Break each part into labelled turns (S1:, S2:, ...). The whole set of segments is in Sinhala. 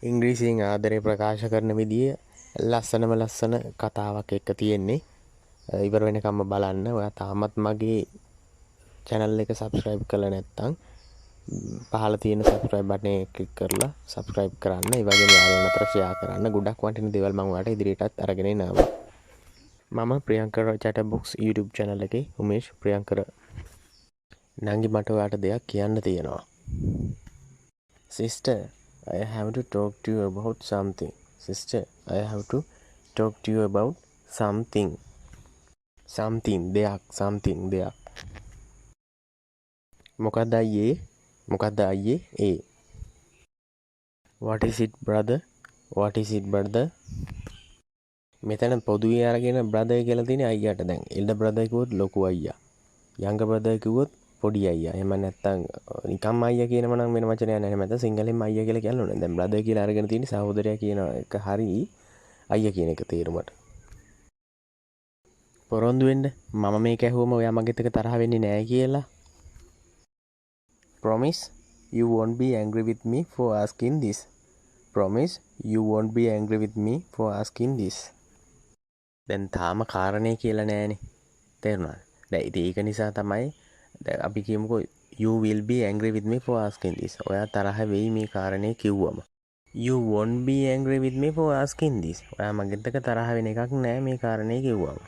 S1: ඉංග්‍රීසියෙන් ආදරේ ප්‍රකාශ කරන විදිය ලස්සනම ලස්සන කතාවක් එක්ක තියෙන්නේ. ඉවර වෙනකම්ම බලන්න. ඔයා තාමත් මගේ channel එක subscribe කරලා නැත්නම් පහළ තියෙන subscribe button එක click කරලා subscribe කරන්න. ඒ වගේම යාළුවන් අතර share කරන්න. ගොඩක් වටින දේවල් මම ඔයාලට ඉදිරියටත් අරගෙන එනවා. මම ප්‍රියංකර chatterbox YouTube channel එකේ උමේෂ් ප්‍රියංකර. නංගි මට ඔයාට දෙයක් කියන්න තියෙනවා. Sister, I have to talk to you about something. Sister, I have to talk to you about something. දෙයක්. මොකද්ද අයියේ? ඒ. What is it brother? මෙතන පොදුවේ අරගෙන brother කියලා තියෙන්නේ අයියාට. දැන් elder brother කිව්වොත් ලොකු අයියා. younger brother කිව්වොත් පොඩි අයියා. එහෙම නැත්නම් නිකම්ම අයියා කියනම නම් වෙන වචනයක් නැහැ. එහෙම නැත්නම් සිංහලෙන්ම අයියා කියලා කියන්න ඕනේ. දැන් brother කියලා අරගෙන තියෙන්නේ සහෝදරයා කියන එක හරි අයියා කියන එක තේරුමට. පොරොන්දු වෙන්න මම මේක ඇහුවම ඔයා මගෙත් එක තරහ වෙන්නේ නැහැ කියලා. Promise you won't be angry with me for asking this. Promise you won't be angry with me for asking this. දැන් තාම කාරණේ කියලා නෑනේ. තේරුණාද? දැන් ඉතින් ඒක නිසා තමයි දැන් අපි කියමුකෝ you will be angry with me for asking this. ඔයා තරහ වෙයි මේ කාරණේ කිව්වම. You won't be angry with me for asking this. ඔයා මගෙත් එක තරහ වෙන එකක් නෑ මේ කාරණේ කිව්වම.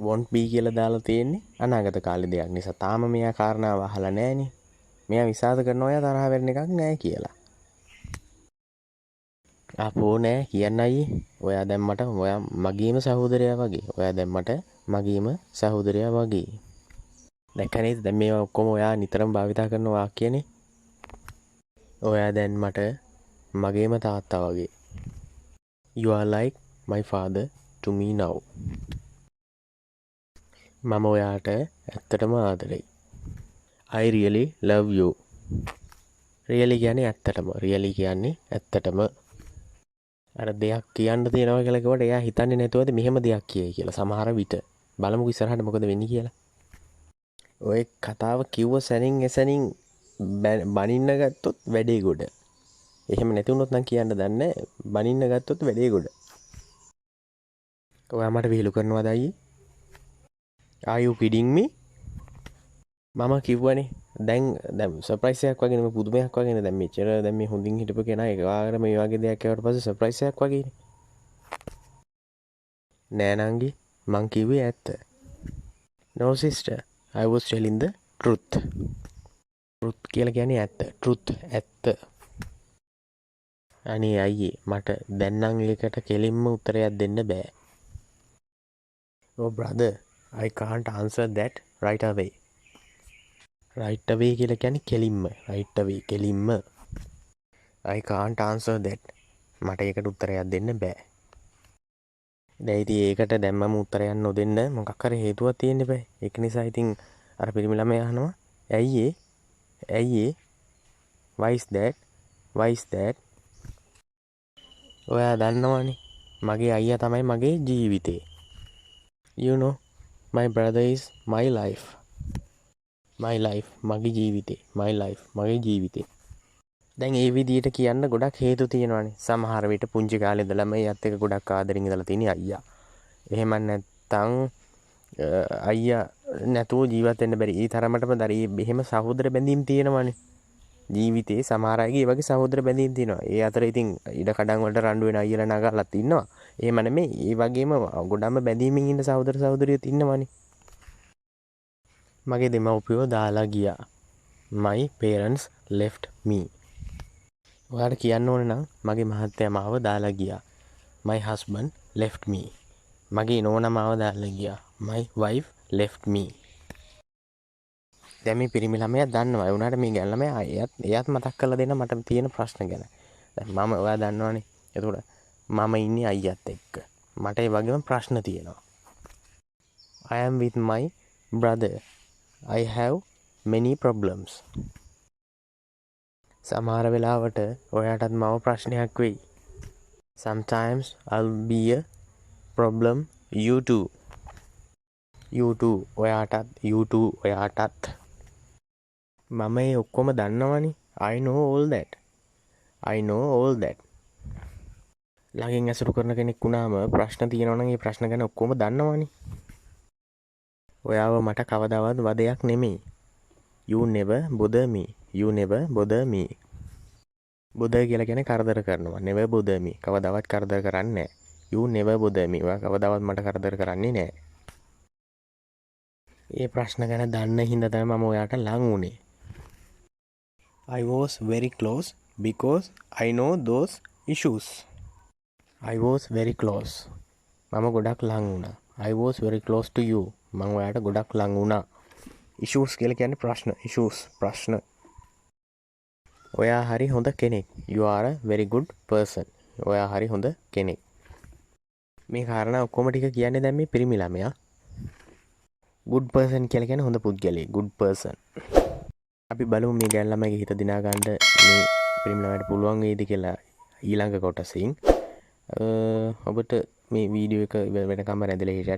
S1: won't be කියලා දාලා තියෙන්නේ අනාගත කාලේ දෙයක් නිසා. තාම මෙයා කාරණාව අහලා නෑනේ. මෙයා විශ්වාස කරනවා ඔයා තරහ වෙන්න එකක් නෑ කියලා. අපෝ නෑ කියන්න අයියේ. ඔයා දැම්මට ඔයා මගේම සහෝදරයා වගේ. දැක්කනේ දැන් මේවා ඔක්කොම ඔයා නිතරම භාවිතා කරන වාක්‍යනේ. ඔයා දැන් මට මගේම තාත්තා වගේ. You are like my father to me now. මම ඔයාට ඇත්තටම ආදරෙයි. I really love you. really කියන්නේ ඇත්තටම. අර දෙයක් කියන්න තියෙනවා කියලා කිව්වට එයා හිතන්නේ නැතුවද මෙහෙම දෙයක් කියයි කියලා. සමහර විට බලමුකෝ ඉස්සරහට මොකද වෙන්නේ කියලා. ඔය කතාව කිව්ව සැනින් එසැනින් බනින්න ගත්තොත් වැඩේ ගොඩ. එහෙම නැති වුණොත් නම් කියන්න දන්නේ බනින්න ගත්තොත් වැඩේ ගොඩ. ඔයා මට විහිළු කරනවද අයියේ? Are you kidding me? මම කිව්වනේ දැන් සර්ප්‍රයිස් එකක් වගේ නෙමෙයි පුදුමයක් වගේනේ. දැන් මෙච්චර දැන් මේ හොඳින් හිටපු කෙනා එකපාරට මේ වගේ දෙයක් ආවට පස්සේ සර්ප්‍රයිස් එකක් වගේනේ. නෑ නංගි මං කිව්වේ ඇත්ත. No sister, I was telling the truth. truth කියලා කියන්නේ ඇත්ත. ඇත්ත. අනේ අයියේ මට දැන් නම් ඒකට කෙලින්ම උත්තරයක් දෙන්න බෑ. Oh brother, I can't answer that right away. right away කියලා කියන්නේ කෙලින්ම. I can't answer that. මට ඒකට උත්තරයක් දෙන්න බෑ. දැන් ඉතින් ඒකට දැම්මම උත්තරයක් නොදෙන්න මොකක් හරි හේතුවක් තියෙන්න බෑ. ඒක නිසා ඉතින් අර පිරිමි ළමයා අහනවා ඇයි why is that? ඔයා දන්නවනේ මගේ අයියා තමයි මගේ ජීවිතේ. You know my brother is my life. මගේ ජීවිතේ. දැන් ඒ විදිහට කියන්න ගොඩක් හේතු තියෙනවානේ. සමහර විට පුංචි කාලේ ඉඳලම එයත් එක්ක ගොඩක් ආදරෙන් ඉඳලා තියෙන අයියා. එහෙම නැත්තම් අයියා නැතුව ජීවත් වෙන්න බැරි. ඒ තරමටම එහෙම සහෝදර බැඳීම් තියෙනවානේ. ජීවිතේ සමහර අයගේ ඒ වගේ සහෝදර බැඳීම් තියෙනවා. ඒ අතර ඉතින් ඉඩ කඩන් වලට රණ්ඩු වෙන අයියලා නගලත් ඉන්නවා. එහෙම නෙමෙයි. ඒ වගේම ගොඩම බැඳීමින් ඉන්න සහෝදර සහෝදරියොත් ඉන්නවනේ. මගේ දෙමව්පියෝ දාලා ගියා. My parents left me. ඔයාට කියන්න ඕනේ නම් මගේ මහත්තයා මාව දාලා ගියා. My husband left me. මගේ නෝනා මාව දාලා ගියා. My wife left me. දැන් මේ පිරිමි ළමයා දන්නවා. ඒ උනාට මේ ගැණ ළමයා එයාත් මතක් කරලා දෙන්න මට තියෙන ප්‍රශ්න ගැන. දැන් ඔයා දන්නවනේ. එතකොට මම ඉන්නේ අයියාත් එක්ක. මට ඒ වගේම ප්‍රශ්න තියෙනවා. I am with my brother. I have many problems. සමහර වෙලාවට ඔයාටත් මව ප්‍රශ්නයක් වෙයි. Sometimes I'll be a problem you too. ඔයාටත්. මම ඒ ඔක්කොම දන්නවනේ. I know all that. I know all that. ළඟින් ඇසුරු කරන කෙනෙක් වුණාම ප්‍රශ්න තියෙනවා නම් ඒ ප්‍රශ්න ගැන ඔක්කොම දන්නවනේ. ඔයාව මට කවදාවත් වදයක් නෙමෙයි. You never bother me. You never bother me. bother කියලා කියන්නේ කරදර කරනවා. never bother me. කවදාවත් කරදර කරන්නේ නැහැ. You never bother me. ඔයා කවදාවත් මට කරදර කරන්නේ නැහැ. ඒ ප්‍රශ්න ගැන දන්න හින්දා තමයි මම ඔයාට ලං වුණේ. I was very close because I know those issues. I was very close. මම ගොඩක් ලං වුණා. I was very close to you. මම ඔයාට ගොඩක් ලං වුණා. issues කියලා කියන්නේ ප්‍රශ්න. issues ප්‍රශ්න. ඔයා හරි හොඳ කෙනෙක්. You are a very good person. ඔයා හරි හොඳ කෙනෙක්. මේ කාරණා ඔක්කොම ටික කියන්නේ දැන් මේ පිරිමි ළමයා. good person කියලා කියන්නේ හොඳ පුද්ගලයෙක්. good person. අපි බලමු මේ ගෑන් ළමයිගේ හිත දිනා ගන්න මේ පිරිමි ළමයට පුළුවන් වේද කියලා ඊළඟ කොටසින්. ඔබට මේ වීඩියෝ එක වෙනකම්ම රැඳිලා හිටියට